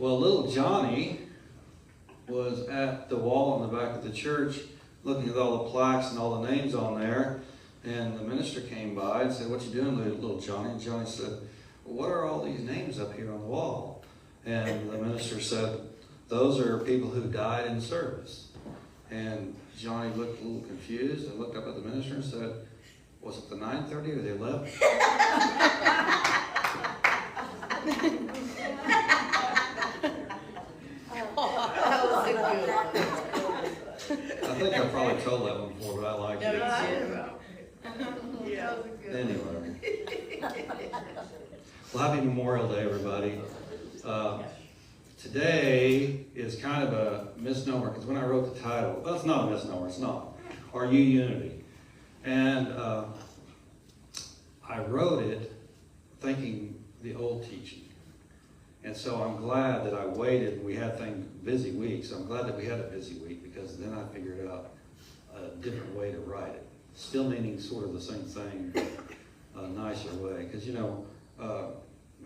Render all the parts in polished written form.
Well, little Johnny was at the wall in the back of the church looking at all the plaques and all the names on there. And the minister came by and said, "What you doing, little Johnny?" And Johnny said, "Well, what are all these names up here on the wall?" And the minister said, "Those are people who died in service." And Johnny looked a little confused and looked up at the minister and said, "Was it the 9:30 or the 11?" I think I probably told that one before, but I like it. Yeah. Anyway. Well, happy Memorial Day, everybody. Today is kind of a misnomer, because when I wrote the title, well, it's not a misnomer, it's not. Are you unity? And I wrote it thinking the old teaching. And so I'm glad that I waited. We had busy weeks. So I'm glad that we had a busy week, because then I figured out a different way to write it. Still meaning sort of the same thing, but a nicer way. Because,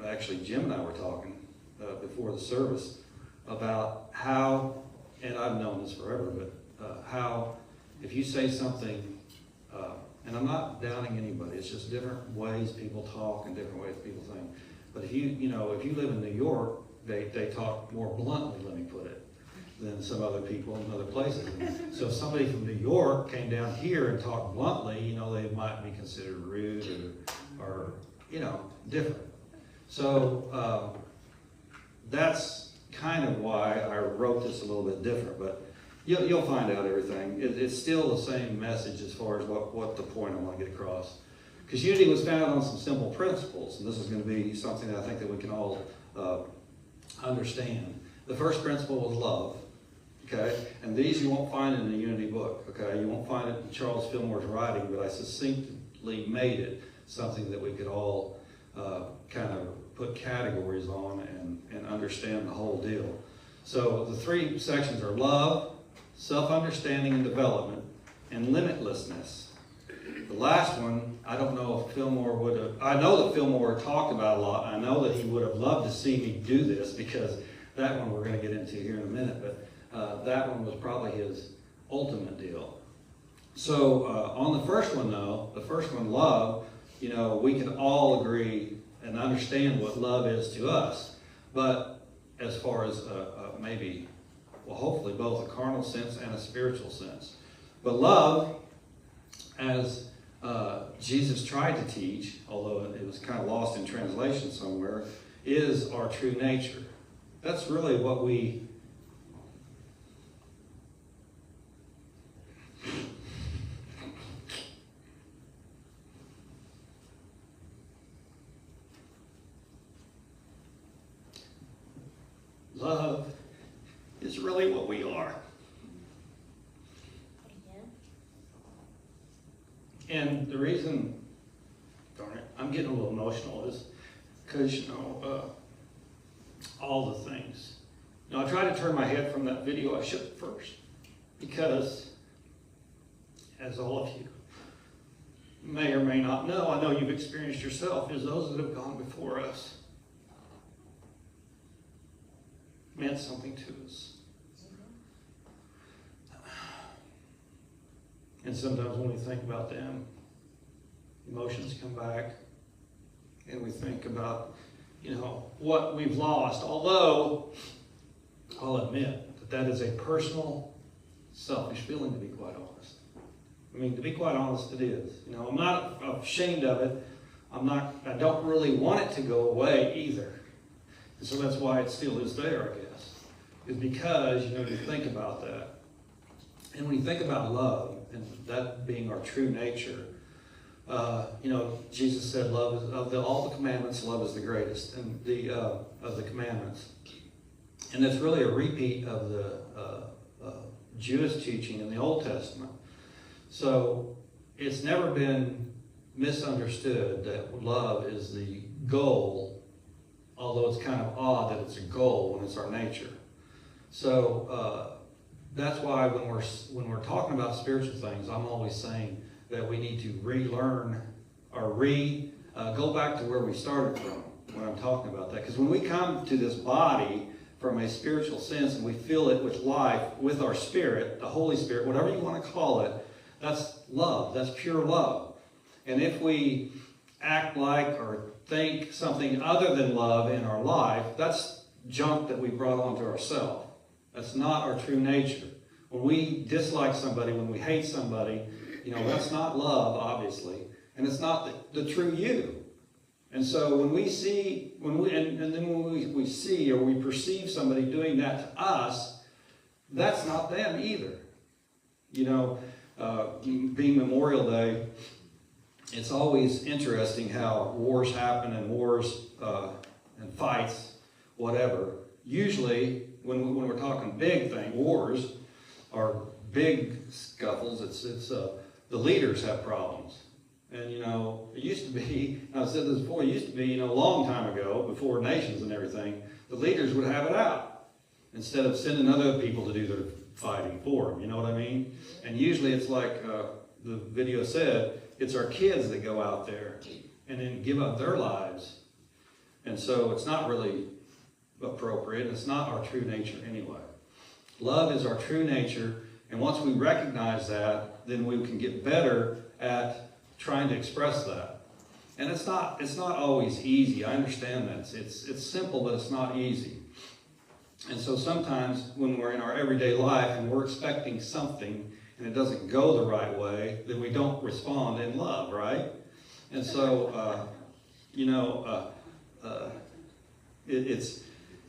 actually Jim and I were talking before the service about how, and I've known this forever, but how if you say something, and I'm not downing anybody, it's just different ways people talk and different ways people think. But if you live in New York, they talk more bluntly, let me put it, than some other people in other places. And so if somebody from New York came down here and talked bluntly, they might be considered rude or different. So that's kind of why I wrote this a little bit different, but you'll find out everything. It's still the same message as far as what the point I want to get across. Because unity was founded on some simple principles, and this is going to be something that I think that we can all understand. The first principle was love, okay? And these you won't find in the unity book, okay? You won't find it in Charles Fillmore's writing, but I succinctly made it something that we could all kind of put categories on and understand the whole deal. So the three sections are love, self-understanding and development, and limitlessness. The last one, I don't know if Fillmore would have, I know that Fillmore talked about a lot. I know that he would have loved to see me do this, because that one we're going to get into here in a minute, but that one was probably his ultimate deal. So on the first one though, the first one, love, we can all agree and understand what love is to us. But as far as maybe, well, hopefully both a carnal sense and a spiritual sense. But love, as Jesus tried to teach, although it was kind of lost in translation somewhere, is our true nature. That's really what we... Love is really what we are. And the reason, darn it, I'm getting a little emotional is because, all the things. I tried to turn my head from that video I showed at first, because, as all of you may or may not know, I know you've experienced yourself, is those that have gone before us meant something to us. And sometimes when we think about them, emotions come back, and we think about, what we've lost. Although, I'll admit that is a personal, selfish feeling, to be quite honest. I mean, to be quite honest, it is. I'm not ashamed of it. I don't really want it to go away either. And so that's why it still is there, I guess. Is because, you think about that. And when you think about love, and that being our true nature, Jesus said love is, of all the commandments, love is the greatest and of the commandments. And it's really a repeat of the Jewish teaching in the Old Testament. So it's never been misunderstood that love is the goal, although it's kind of odd that it's a goal when it's our nature. So that's why when we're talking about spiritual things, I'm always saying that we need to relearn or go back to where we started from when I'm talking about that. Because when we come to this body, from a spiritual sense and we feel it with life, with our spirit, the Holy Spirit, whatever you want to call it, that's love. That's pure love. And if we act like or think something other than love in our life, that's junk that we brought onto ourselves. That's not our true nature. When we dislike somebody, when we hate somebody, that's not love, obviously. And it's not the true you. And so when we see, when we see or we perceive somebody doing that to us, that's not them either. Being Memorial Day, it's always interesting how wars happen and and fights, whatever. Usually, when we're talking big thing, wars are big scuffles. It's the leaders have problems. And, it used to be, I've said this before, it used to be, a long time ago, before nations and everything, the leaders would have it out instead of sending other people to do their fighting for them, you know what I mean? And usually it's like the video said, it's our kids that go out there and then give up their lives. And so it's not really appropriate. It's not our true nature anyway. Love is our true nature, and once we recognize that, then we can get better at trying to express that. And it's not always easy. I understand that. It's simple, but it's not easy. And so sometimes when we're in our everyday life and we're expecting something and it doesn't go the right way, then we don't respond in love, right? And so,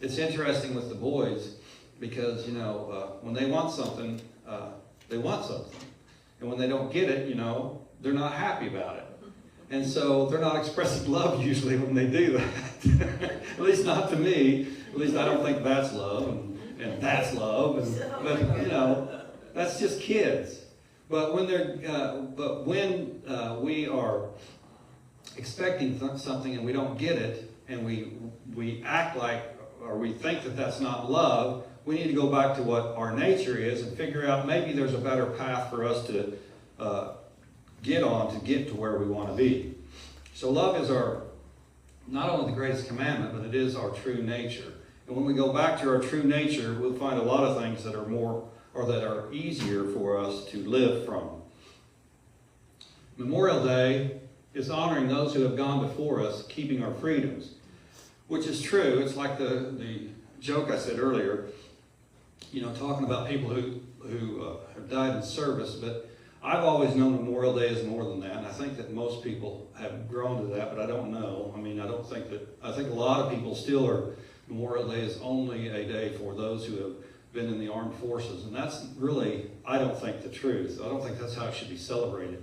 it's interesting with the boys because, when they want something, they want something. And when they don't get it, they're not happy about it. And so they're not expressing love usually when they do that. At least not to me. At least I don't think that's love and that's love. But that's just kids. But when we are expecting something and we don't get it, and we act like, or we think that that's not love, we need to go back to what our nature is and figure out maybe there's a better path for us to get to where we want to be. So love is not only the greatest commandment, but it is our true nature. And when we go back to our true nature, we'll find a lot of things that are more, or that are easier for us to live from. Memorial Day is honoring those who have gone before us, keeping our freedoms, which is true. It's like the joke I said earlier, talking about people who have died in service, but I've always known Memorial Day is more than that, and I think that most people have grown to that, but I don't know. I think a lot of people still are, Memorial Day is only a day for those who have been in the armed forces, and that's really, I don't think, the truth. I don't think that's how it should be celebrated.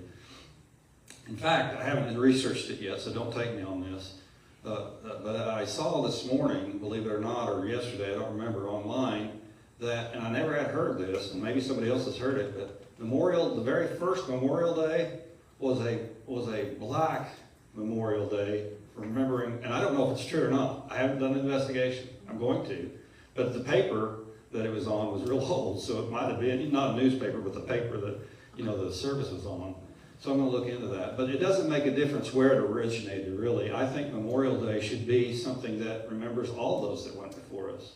In fact, I haven't researched it yet, so don't take me on this, but I saw this morning, believe it or not, or yesterday, I don't remember, online, that, and I never had heard of this, and maybe somebody else has heard it, but the very first Memorial Day was a black Memorial Day, remembering, and I don't know if it's true or not. I haven't done an investigation. I'm going to. But the paper that it was on was real old, so it might have been, not a newspaper, but the paper that, the service was on. So I'm going to look into that. But it doesn't make a difference where it originated, really. I think Memorial Day should be something that remembers all those that went before us.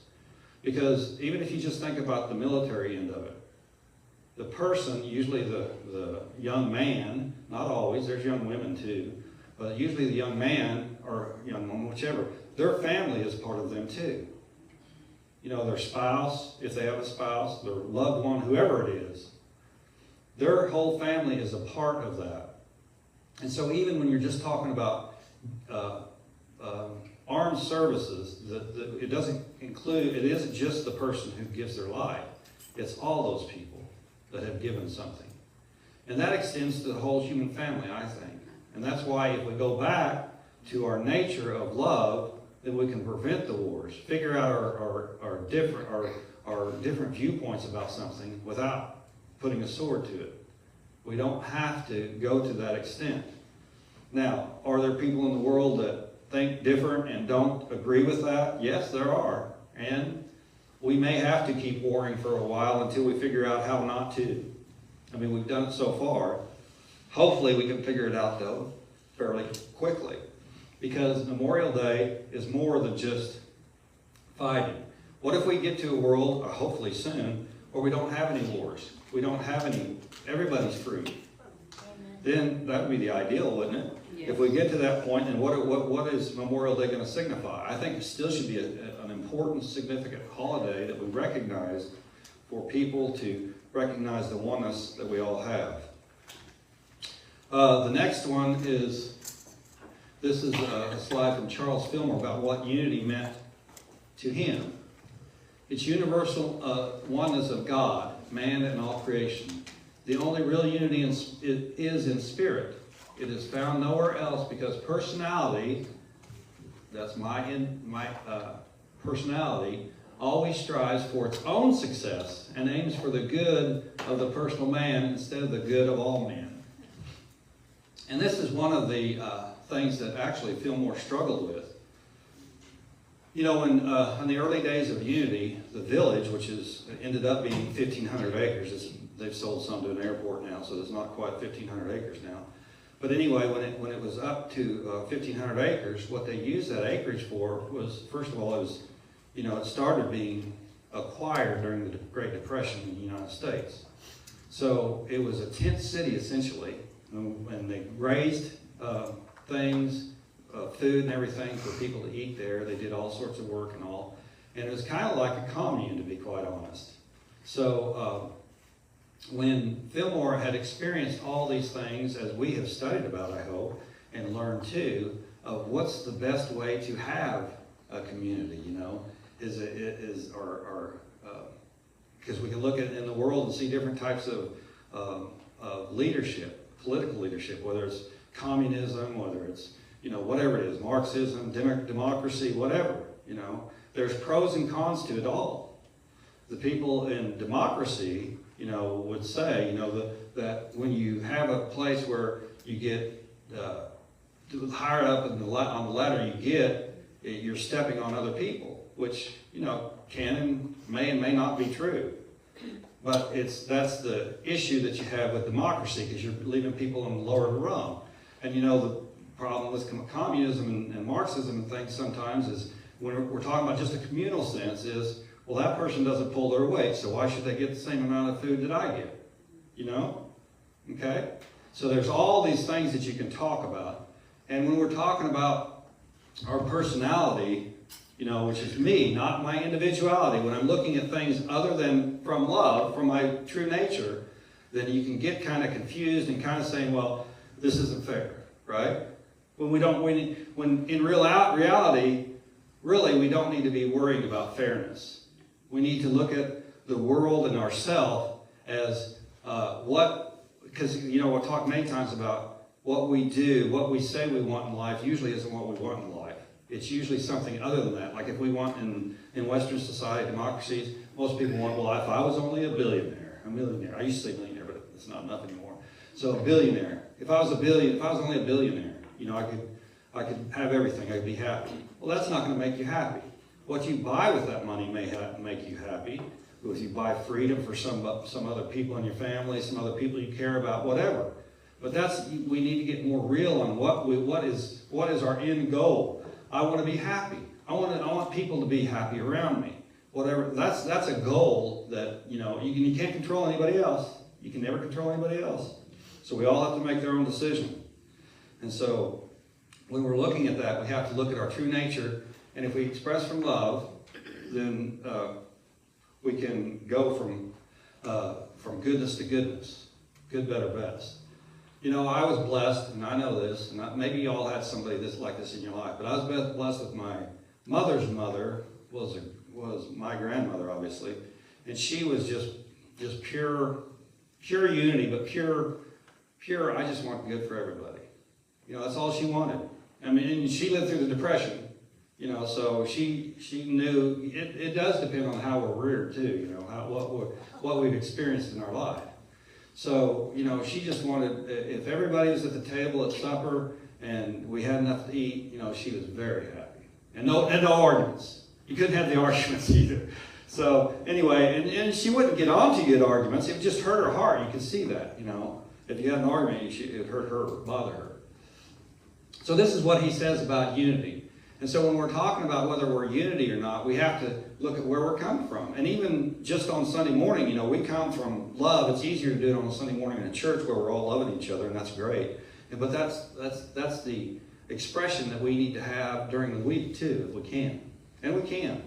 Because even if you just think about the military end of it, the person, usually the young man, not always, there's young women too, but usually the young man or young woman, whichever, their family is part of them too. Their spouse, if they have a spouse, their loved one, whoever it is, their whole family is a part of that. And so even when you're just talking about armed services, it doesn't include, it isn't just the person who gives their life. It's all those people that have given something. And that extends to the whole human family, I think. And that's why if we go back to our nature of love, then we can prevent the wars, figure out our different viewpoints about something without putting a sword to it. We don't have to go to that extent. Now, are there people in the world that think different and don't agree with that? Yes, there are. And we may have to keep warring for a while until we figure out how not to. We've done it so far. Hopefully we can figure it out, though, fairly quickly. Because Memorial Day is more than just fighting. What if we get to a world, hopefully soon, where we don't have any wars? We don't have any, everybody's free. Then that would be the ideal, wouldn't it? Yes. If we get to that point, then what is Memorial Day going to signify? I think it still should be an important, significant holiday that we recognize for people to recognize the oneness that we all have. The next one is, this is a slide from Charles Fillmore about what unity meant to him. It's universal oneness of God, man, and all creation. The only real unity is in spirit. It is found nowhere else because personality, that's my personality, always strives for its own success and aims for the good of the personal man instead of the good of all men. And this is one of the things that actually Fillmore struggled with. You know, in the early days of Unity, the village, which ended up being 1,500 acres, they've sold some to an airport now, so there's not quite 1,500 acres now. But anyway, when it was up to 1,500 acres, what they used that acreage for was, first of all, it started being acquired during the Great Depression in the United States. So it was a tent city essentially, and they raised things, food and everything for people to eat there. They did all sorts of work and all. And it was kind of like a commune, to be quite honest. So when Fillmore had experienced all these things, as we have studied about, I hope, and learned too, of what's the best way to have a community, because we can look at in the world and see different types of leadership, political leadership, whether it's communism, whether it's, whatever it is, Marxism, democracy, whatever, there's pros and cons to it all. The people in democracy, would say, that when you have a place where you get higher up on the ladder you get, you're stepping on other people, which, can and may not be true. But that's the issue that you have with democracy, because you're leaving people on the lower rung. And the problem with communism and Marxism and things sometimes is, when we're talking about just a communal sense, is, well, that person doesn't pull their weight, so why should they get the same amount of food that I get? Okay? So there's all these things that you can talk about. And when we're talking about our personality, which is me, not my individuality, when I'm looking at things other than from love, from my true nature, then you can get kind of confused and kind of saying, well, this isn't fair, right? When in reality, really, we don't need to be worried about fairness. We need to look at the world and ourselves as because, we'll talk many times about what we do, what we say we want in life usually isn't what we want in life. It's usually something other than that. Like if we want in Western society, democracies, most people want, well, if I was only a millionaire. I used to say millionaire, but it's not enough anymore. So a billionaire. If I was only a billionaire, I could have everything. I'd be happy. Well, that's not going to make you happy. What you buy with that money may make you happy. If you buy freedom for some other people in your family, some other people you care about, whatever. But we need to get more real on what is our end goal. I want to be happy. I want people to be happy around me. Whatever. That's a goal that you can't control anybody else. You can never control anybody else. So we all have to make their own decision. And so when we're looking at that, we have to look at our true nature. And if we express from love, then we can go from goodness to goodness, good, better, best. I was blessed, and I know this, and maybe you all had somebody like this in your life, but I was blessed with my mother's mother, was my grandmother, obviously, and she was just pure unity, but pure, I just want good for everybody. That's all she wanted. I mean, and she lived through the Depression. So she knew it does depend on how we're reared too. What we've experienced in our life. So she just wanted, if everybody was at the table at supper and we had enough to eat, she was very happy. And no arguments. You couldn't have the arguments either. So anyway, and she wouldn't get on to good arguments. It would just hurt her heart. You could see that. If you had an argument, it hurt her, bother her. So this is what he says about unity. And so when we're talking about whether we're unity or not, we have to look at where we're coming from. And even just on Sunday morning, you know, we come from love. It's easier to do it on a Sunday morning in a church where we're all loving each other, and that's great. But that's the expression that we need to have during the week too, if we can. And we can.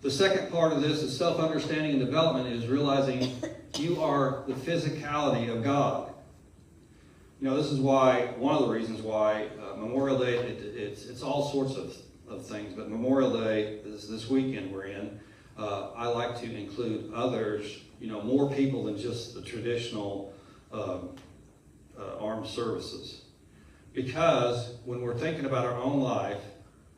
The second part of this is self-understanding and development is realizing you are the physicality of God. You know, this is why, one of the reasons why Memorial Day, it's all sorts of things, but Memorial Day, this weekend we're in, I like to include others, you know, more people than just the traditional armed services. Because when we're thinking about our own life,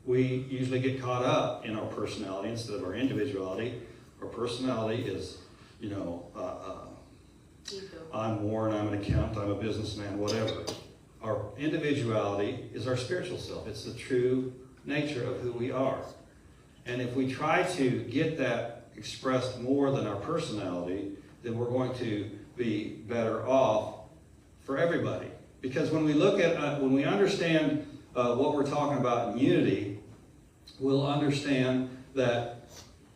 we usually get caught up in our personality instead of our individuality. Our personality is, you know, I'm Warren, I'm an accountant, I'm a businessman, whatever. Our individuality is our spiritual self. It's the true nature of who we are. And if we try to get that expressed more than our personality, then we're going to be better off for everybody. Because when we look at, when we understand what we're talking about in unity, we'll understand that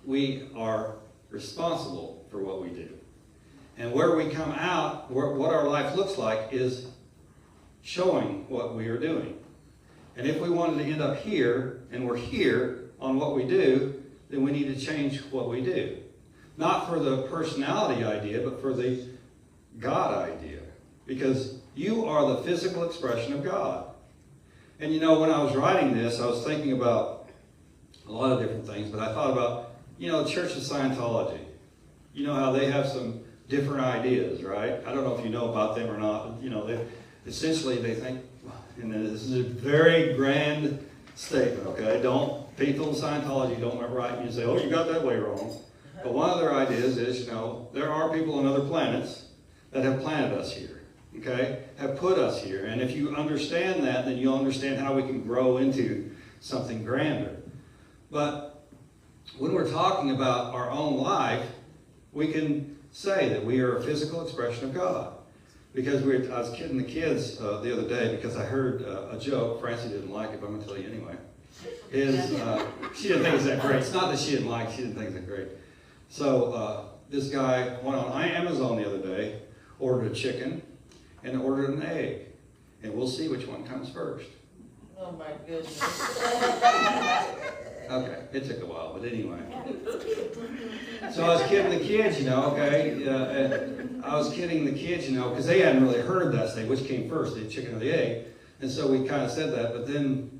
we are responsible for what we do. And where we come out, what our life looks like is showing what we are doing. And if we wanted to end up here, and we're here on what we do, then we need to change what we do. Not for the personality idea, but for the God idea. Because you are the physical expression of God. And you know, when I was writing this, I was thinking about a lot of different things, but I thought about, you know, Church of Scientology. You know how they have some different ideas, right? I don't know if you know about them or not. You know, essentially they think, and this is a very grand statement, okay? People in Scientology don't write and you say, oh, you got that way wrong. But one of their ideas is, you know, there are people on other planets that have planted us here, okay? Have put us here. And if you understand that, then you'll understand how we can grow into something grander. But when we're talking about our own life, we can say that we are a physical expression of God. Because I was kidding the kids the other day because I heard a joke. Francie didn't like it, but I'm going to tell you anyway. She didn't think it's that great. It's not that she didn't like it, she didn't think it's that great. So this guy went on Amazon the other day, ordered a chicken, and ordered an egg. And we'll see which one comes first. Oh my goodness. Okay, it took a while, but anyway. So I was kidding the kids, you know, okay? I was kidding the kids, you know, because they hadn't really heard that say, which came first, the chicken or the egg. And so we kind of said that, but then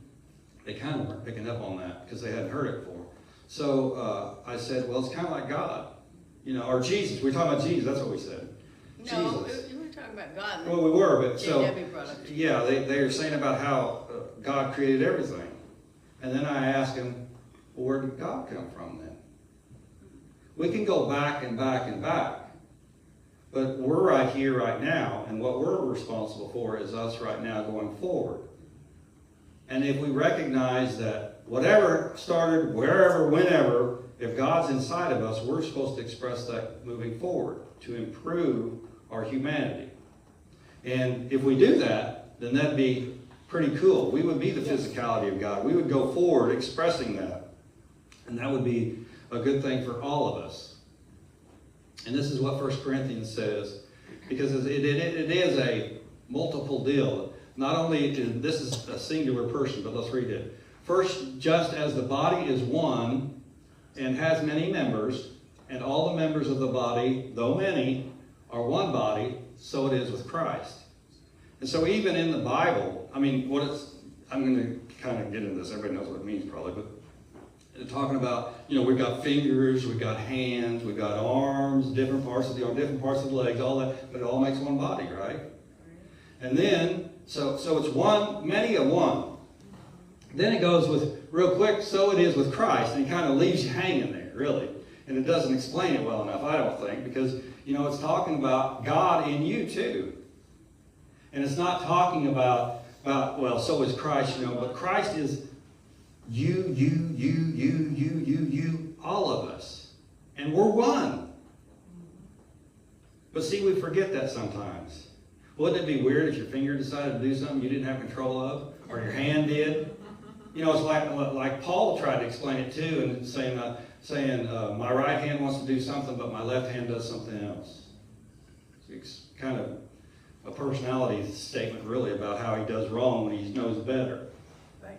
they kind of weren't picking up on that because they hadn't heard it before. So I said, well, it's kind of like God, you know, or Jesus. We're talking about Jesus, that's what we said. No, Jesus. we were talking about God. Well, we were, but so, Debbie brought up. yeah, they were saying about how God created everything. And then I asked him, well, where did God come from then? We can go back and back and back. But we're right here, right now, and what we're responsible for is us right now going forward. And if we recognize that whatever started, wherever, whenever, if God's inside of us, we're supposed to express that moving forward to improve our humanity. And if we do that, then that'd be pretty cool. We would be the physicality of God. We would go forward expressing that. And that would be a good thing for all of us. And this is what 1 Corinthians says, because it is a multiple deal. Not only, this is a singular person, but let's read it. First, just as the body is one and has many members, and all the members of the body, though many, are one body, so it is with Christ. And so even in the Bible, I mean, I'm going to kind of get into this. Everybody knows what it means probably, but talking about, you know, we've got fingers, we've got hands, we've got arms, different parts of the arm, different parts of the legs, all that, but it all makes one body, right? And then, so it's one, many of one. Then it goes with, real quick, so it is with Christ, and he kind of leaves you hanging there, really. And it doesn't explain it well enough, I don't think, because, you know, it's talking about God in you too. And it's not talking about well, so is Christ, you know, but Christ is you, all of us. And we're one. But see, we forget that sometimes. Wouldn't it be weird if your finger decided to do something you didn't have control of, or your hand did? You know, it's like Paul tried to explain it too, and saying my right hand wants to do something, but my left hand does something else. It's kind of a personality statement, really, about how he does wrong when he knows better. Right.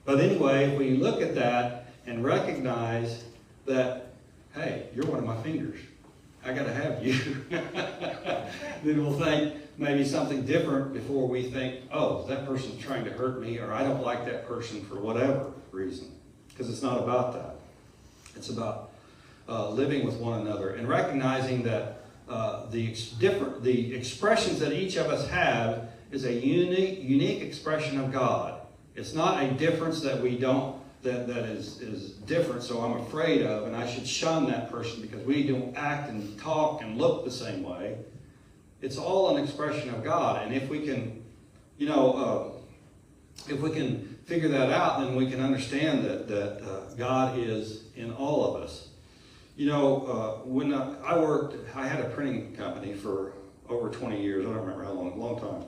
But anyway, if we look at that and recognize that, hey, you're one of my fingers, I got to have you, then we'll think maybe something different before we think, oh, that person's trying to hurt me, or I don't like that person for whatever reason. Because it's not about that. It's about living with one another and recognizing that the expressions that each of us have is a unique expression of God. It's not a difference that we don't, that is different, so I'm afraid of, and I should shun that person because we don't act and talk and look the same way. It's all an expression of God, and if we can, if we can figure that out, then we can understand that God is in all of us. You know, when I had a printing company for over 20 years. I don't remember how long time.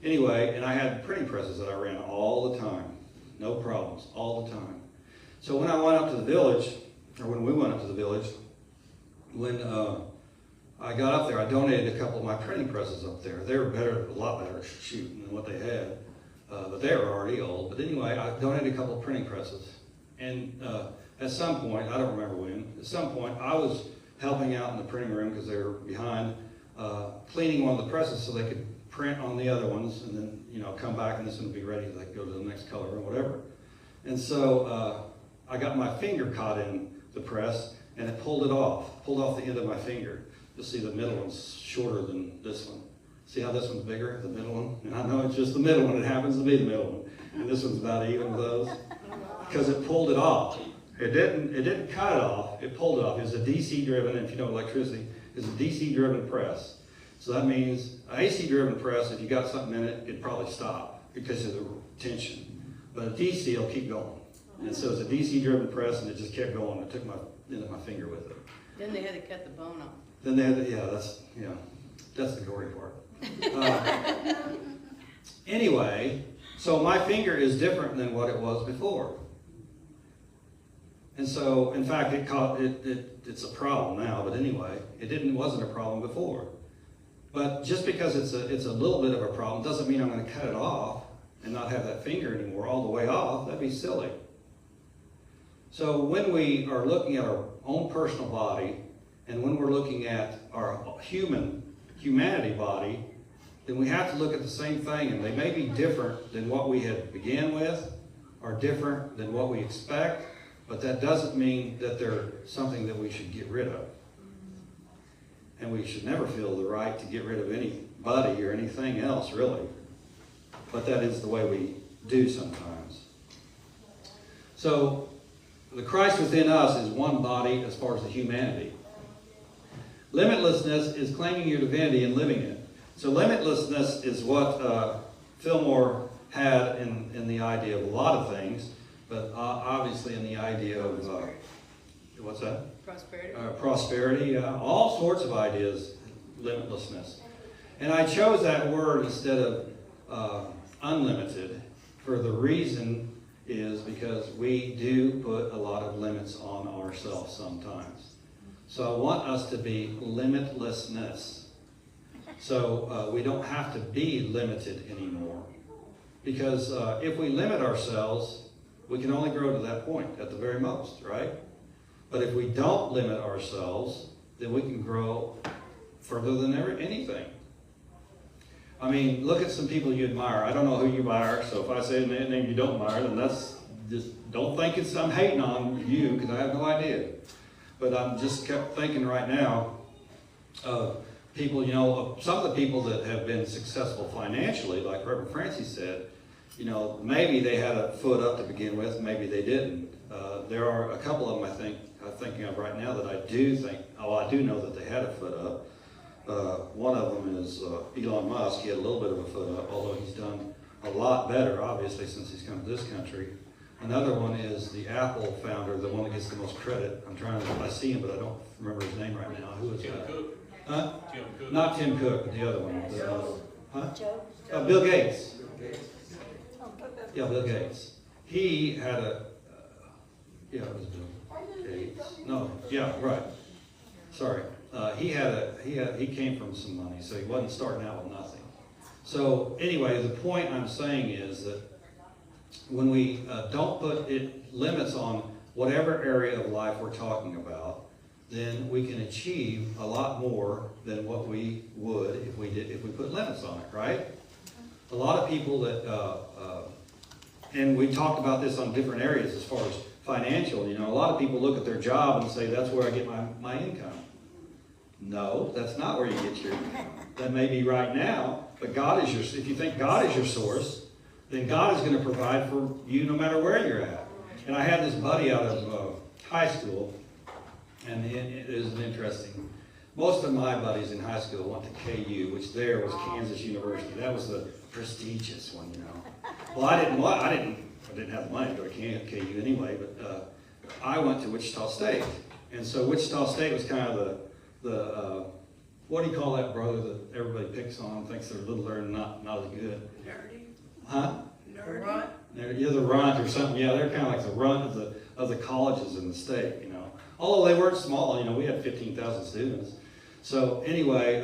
Anyway, and I had printing presses that I ran all the time. No problems, all the time. So when I went up to the village, or when we went up to the village, when I got up there, I donated a couple of my printing presses up there. They were better, a lot better shooting than what they had. But they were already old. But anyway, I donated a couple of printing presses. And at some point, I don't remember when, at some point I was helping out in the printing room because they were behind, cleaning one of the presses so they could print on the other ones and then, come back and this one would be ready so they could go to the next color or whatever. And so I got my finger caught in the press and it pulled off the end of my finger. You'll see the middle one's shorter than this one. See how this one's bigger, the middle one? And I know it's just the middle one, it happens to be the middle one. And this one's about even with those. Because it pulled it off. It didn't cut it off, it pulled it off. It was a DC driven, and if you know electricity, it's a DC driven press. So that means an AC driven press, if you got something in it, it'd probably stop because of the tension. But a DC will keep going. And so it's a DC driven press and it just kept going. It took my end of my finger with it. Then they had to cut the bone off. Then they had to, that's the gory part. Anyway, so my finger is different than what it was before. And so, in fact, it's a problem now, but anyway, wasn't a problem before. But just because it's a little bit of a problem doesn't mean I'm going to cut it off and not have that finger anymore all the way off. That'd be silly. So when we are looking at our own personal body and when we're looking at our humanity body, then we have to look at the same thing, and they may be different than what we had began with or different than what we expect, but that doesn't mean that they're something that we should get rid of. And we should never feel the right to get rid of anybody or anything else, really. But that is the way we do sometimes. So, the Christ within us is one body as far as the humanity. Limitlessness is claiming your divinity and living it. So limitlessness is what Fillmore had in the idea of a lot of things, but obviously in the idea of, what's that? Prosperity. Prosperity, all sorts of ideas, limitlessness. And I chose that word instead of unlimited for the reason is because we do put a lot of limits on ourselves sometimes. So I want us to be limitlessness. So we don't have to be limited anymore. Because if we limit ourselves, we can only grow to that point at the very most, right? But if we don't limit ourselves, then we can grow further than anything. I mean, look at some people you admire. I don't know who you admire, so if I say a name you don't admire, then that's just, don't think I'm hating on you, because I have no idea. But I'm just kept thinking right now, people, some of the people that have been successful financially, like Reverend Francis said, maybe they had a foot up to begin with, maybe they didn't. There are a couple of them I'm thinking of right now that I do know that they had a foot up. One of them is Elon Musk. He had a little bit of a foot up, although he's done a lot better, obviously, since he's come to this country. Another one is the Apple founder, the one that gets the most credit. I see him, but I don't remember his name right now. Who is that? Huh? Tim Cook. Not Tim Cook, but the other one. Huh? Joe? Bill Gates. Yeah, Bill Gates. He had a, yeah, it was Bill Gates. No, yeah, right. Sorry. He came from some money, so he wasn't starting out with nothing. So anyway, the point I'm saying is that when we don't put limits on whatever area of life we're talking about, then we can achieve a lot more than what we would if we put limits on it, right? A lot of people that, and we talked about this on different areas as far as financial, a lot of people look at their job and say, that's where I get my income. No, that's not where you get your income. That may be right now, but if you think God is your source, then God is going to provide for you no matter where you're at. And I had this buddy out of high school, and it is interesting. Most of my buddies in high school went to KU, which there was Kansas University. That was the prestigious one, Well, I didn't have the money to go to KU anyway, but I went to Wichita State. And so Wichita State was kind of the what do you call that brother that everybody picks on, thinks they're littler and not as good? Nerdy. Huh? Nerdy. Yeah, the runt or something. Yeah, they're kind of like the runt of the colleges in the state, Although they weren't small, we had 15,000 students. So anyway,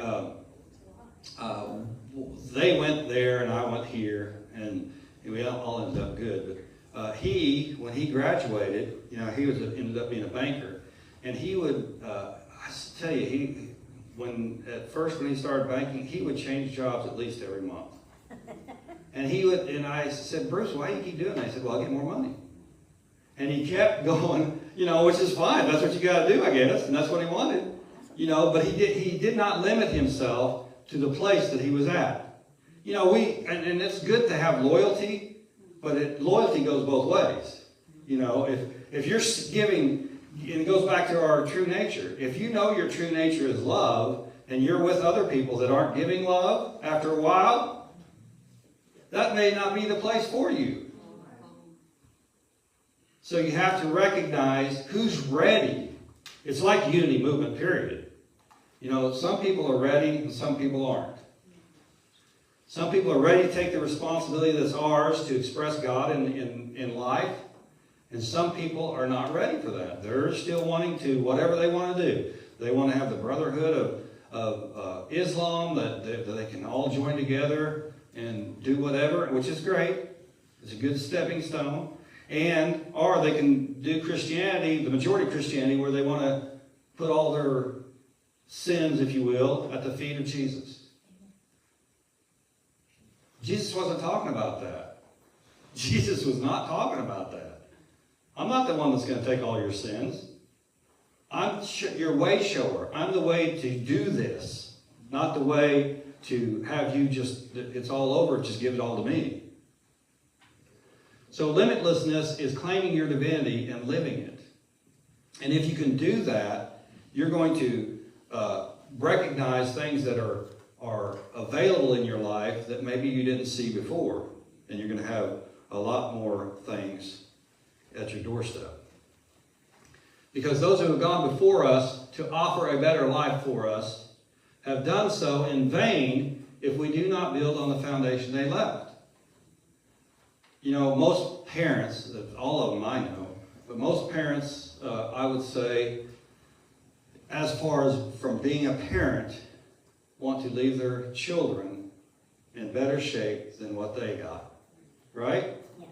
they went there and I went here, and we all ended up good. But when he graduated, he ended up being a banker, and he would, I tell you, when he started banking, he would change jobs at least every month. And I said, Bruce, why do you keep doing that? He said, well, I get more money. And he kept going, which is fine. That's what you got to do, I guess. And that's what he wanted. But he did not limit himself to the place that he was at. And it's good to have loyalty, but loyalty goes both ways. If you're giving, and it goes back to our true nature. If you know your true nature is love, and you're with other people that aren't giving love, after a while, that may not be the place for you. So you have to recognize who's ready. It's like unity movement, period. Some people are ready and some people aren't. Some people are ready to take the responsibility that's ours to express God in life. And some people are not ready for that. They're still wanting to, whatever they want to do. They want to have the brotherhood of Islam, that they can all join together and do whatever, which is great. It's a good stepping stone. Or they can do Christianity, the majority of Christianity, where they want to put all their sins, if you will, at the feet of Jesus. Jesus wasn't talking about that. Jesus was not talking about that. I'm not the one that's going to take all your sins. I'm your way shower. I'm the way to do this, not the way to have you it's all over, just give it all to me. So limitlessness is claiming your divinity and living it. And if you can do that, you're going to recognize things that are available in your life that maybe you didn't see before. And you're going to have a lot more things at your doorstep. Because those who have gone before us to offer a better life for us have done so in vain if we do not build on the foundation they left. Most parents, all of them I know, but most parents, I would say, as far as from being a parent, want to leave their children in better shape than what they got. Right? Yes.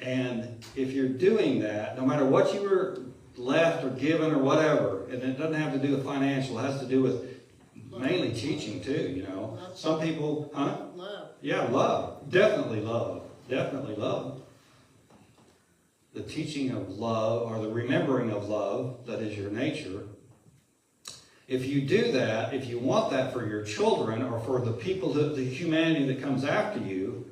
And if you're doing that, no matter what you were left or given or whatever, and it doesn't have to do with financial, it has to do with mainly teaching too, Some people, huh? Love. Yeah, love. Definitely love. Definitely love. The teaching of love, or the remembering of love, that is your nature. If you do that, if you want that for your children or for the people, the humanity that comes after you,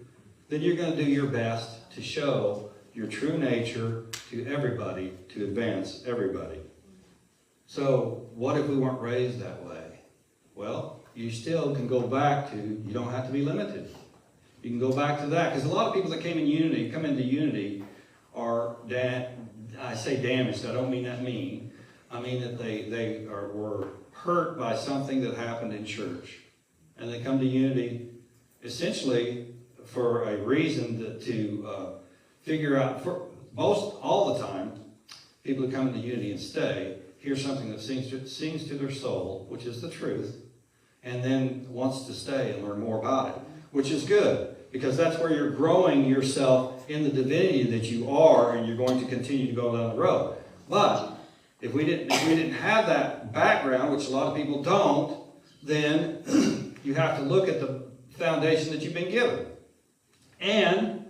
then you're going to do your best to show your true nature to everybody, to advance everybody. So what if we weren't raised that way? Well, you still can go back to, you don't have to be limited. You can go back to that. Because a lot of people that come into unity are, I say damaged, I don't mean that mean. I mean that they were hurt by something that happened in church. And they come to Unity essentially for a reason to figure out, for most all the time, people who come into Unity and stay hear something that sings to their soul, which is the truth, and then wants to stay and learn more about it, which is good, because that's where you're growing yourself in the divinity that you are, and you're going to continue to go down the road. But if we didn't have that background, which a lot of people don't, then you have to look at the foundation that you've been given. And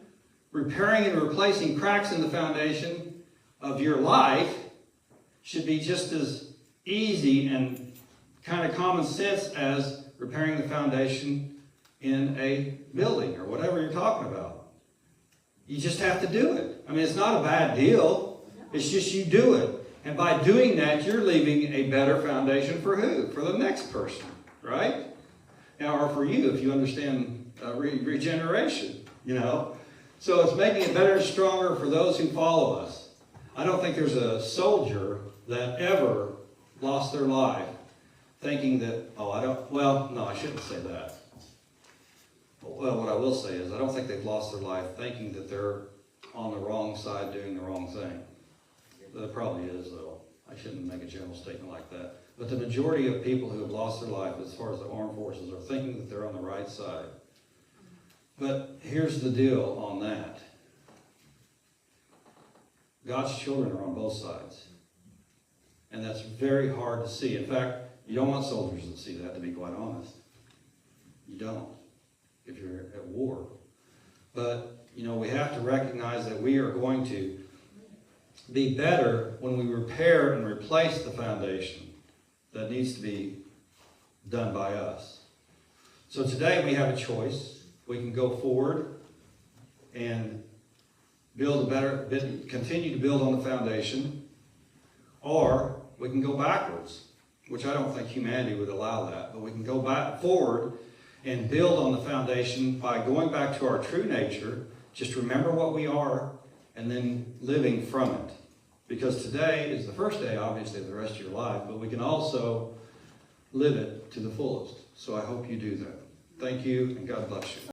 repairing and replacing cracks in the foundation of your life should be just as easy and kind of common sense as repairing the foundation in a building or whatever you're talking about. You just have to do it. I mean, it's not a bad deal. It's just you do it. And by doing that, you're leaving a better foundation for who? For the next person, right? Now, or for you, if you understand regeneration, you know. So it's making it better and stronger for those who follow us. I don't think there's a soldier that ever lost their life thinking that, I shouldn't say that. Well, what I will say is I don't think they've lost their life thinking that they're on the wrong side doing the wrong thing. That probably is, though. I shouldn't make a general statement like that. But the majority of people who have lost their life, as far as the armed forces, are thinking that they're on the right side. But here's the deal on that. God's children are on both sides. And that's very hard to see. In fact, you don't want soldiers to see that, to be quite honest. You don't, if you're at war. But, you know, we have to recognize that we are going to be better when we repair and replace the foundation that needs to be done by us. So today we have a choice. We can go forward and continue to build on the foundation, or we can go backwards, which I don't think humanity would allow that. But we can go back forward and build on the foundation by going back to our true nature. Just remember what we are and then living from it. Because today is the first day, obviously, of the rest of your life, but we can also live it to the fullest. So I hope you do that. Thank you, and God bless you.